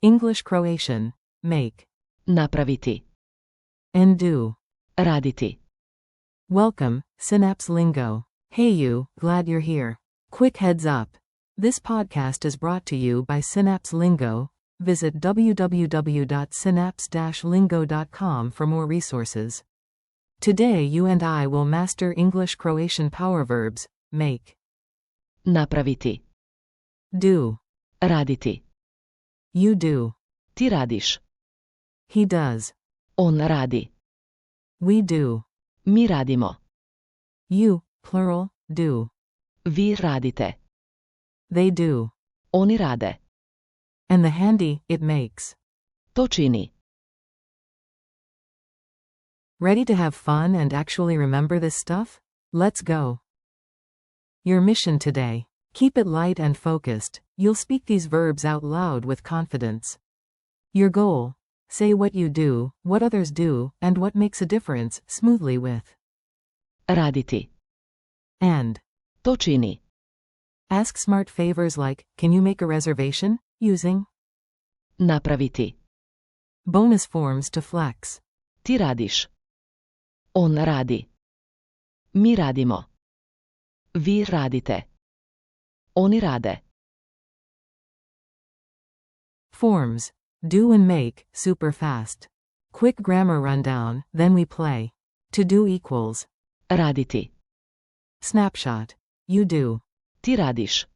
English-Croatian. Make. Napraviti. And do. Raditi. Welcome, Synapse Lingo. Hey you, glad you're here. Quick heads up. This podcast is brought to you by Synapse Lingo. Visit www.synapse-lingo.com for more resources. Today you and I will master English-Croatian power verbs. Make. Napraviti. Do. Raditi. You do. Ti radiš. He does. On radi. We do. Mi radimo. You, plural, do. Vi radite. They do. Oni rade. And the handy, it makes. To čini. Ready to have fun and actually remember this stuff? Let's go. Your mission today. Keep it light and focused. You'll speak these verbs out loud with confidence. Your goal. Say what you do, what others do, and what makes a difference smoothly with. Raditi. And. To čini. Ask smart favors like, can you make a reservation? Using. Napraviti. Bonus forms to flex. Ti radiš. On radi. Mi radimo. Vi radite. Oni rade. Forms. Do and make, super fast. Quick grammar rundown, then we play. To do equals. Raditi. Snapshot. You do. Ti radiš.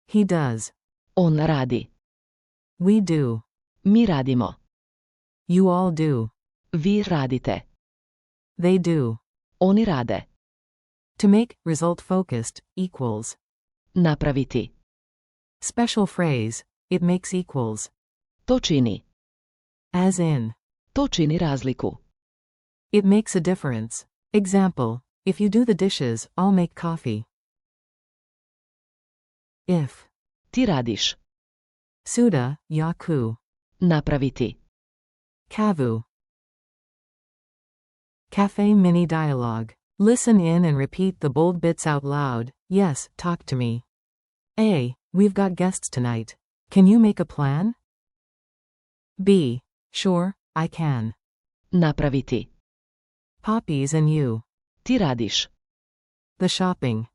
He does. On radi. We do. Mi radimo. You all do. Vi radite. They do. Oni rade. To make, result focused, equals. Napraviti. Special phrase. It makes equals. To čini. As in. To čini razliku. It makes a difference. Example. If you do the dishes, I'll make coffee. If. Ti radiš. Suda, yaku. Napraviti. Kavu. Cafe mini dialogue. Listen in and repeat the bold bits out loud. Yes, talk to me. A. We've got guests tonight. Can you make a plan? B. Sure, I can. Napraviti. Poppies and you. Ti radiš. The shopping.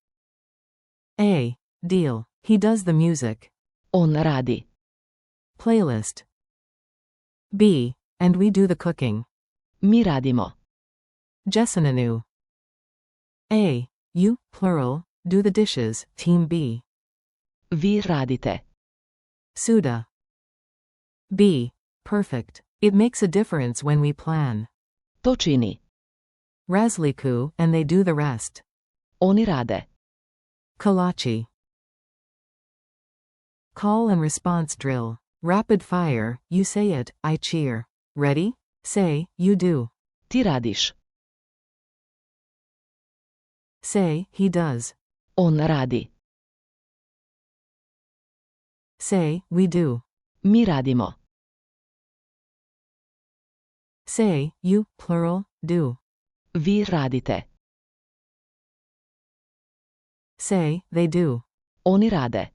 A. Deal. He does the music. On radi. Playlist. B. And we do the cooking. Mi radimo. Jesenanu. A. You, plural, do the dishes, team B. Vi radite. Suda. B. Perfect. It makes a difference when we plan. To čini. Razliku, and they do the rest. Oni rade. Kolachi. Call and response drill. Rapid fire, you say it, I cheer. Ready? Say, you do. Ti radiš. Say, he does. On radi. Say, we do. Mi radimo. Say, you, plural, do. Vi radite. Say, they do. Oni rade.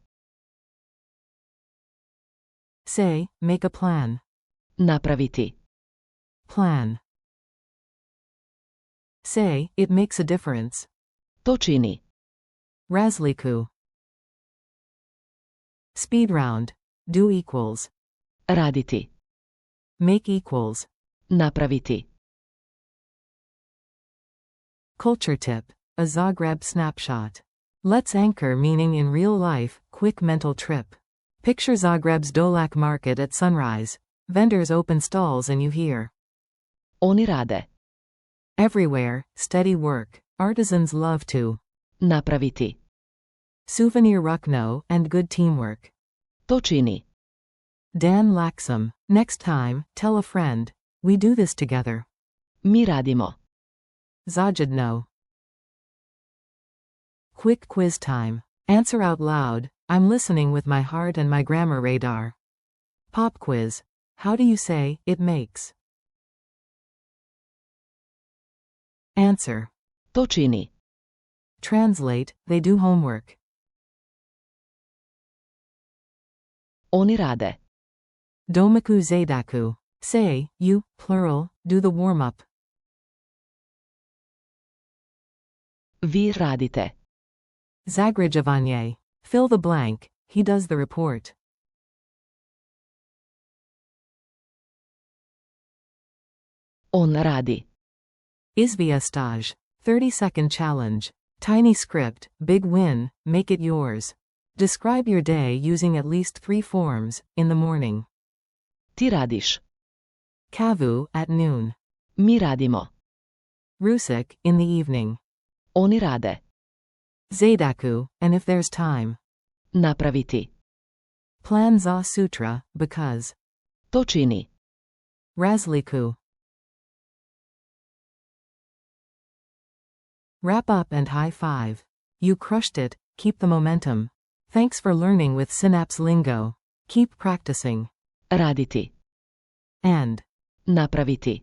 Say, make a plan. Napraviti. Plan. Say, it makes a difference. To čini. Razliku. Speed round. Do equals. Raditi. Make equals. Napraviti. Culture tip. A Zagreb snapshot. Let's anchor meaning in real life, quick mental trip. Picture Zagreb's Dolak market at sunrise. Vendors open stalls and you hear. Oni rade. Everywhere, steady work. Artisans love to. Napraviti. Souvenir rukno, and good teamwork. To čini. Dan Laxam. Next time, tell a friend. We do this together. Mi radimo. Zajadno. Quick quiz time. Answer out loud. I'm listening with my heart and my grammar radar. Pop quiz. How do you say, it makes? Answer. To čini. Translate, they do homework. Oni rade. Domaku zadaku. Say, you, plural, do the warm-up. Vi radite. Zagrađivanje. Fill the blank, he does the report. On radi. Izvještaj. 30-second challenge. Tiny script, big win, make it yours. Describe your day using at least 3 forms, in the morning. Ti radiš. Kavu, at noon. Mi radimo. Rusak, in the evening. Oni rade. Zadaku, and if there's time. Napraviti. Plan za sutra, because. To čini. Razliku. Wrap up and high five. You crushed it, keep the momentum. Thanks for learning with Synapse Lingo. Keep practicing. Raditi. And. Napraviti.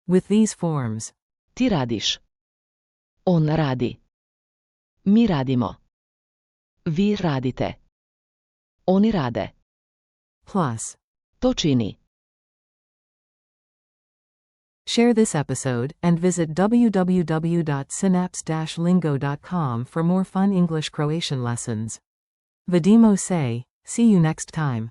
With these forms. Ti radiš. On radi. Mi radimo. Vi radite. Oni rade. Plus. To čini. Share this episode, and visit www.synapse-lingo.com for more fun English-Croatian lessons. Vidimo se, see you next time.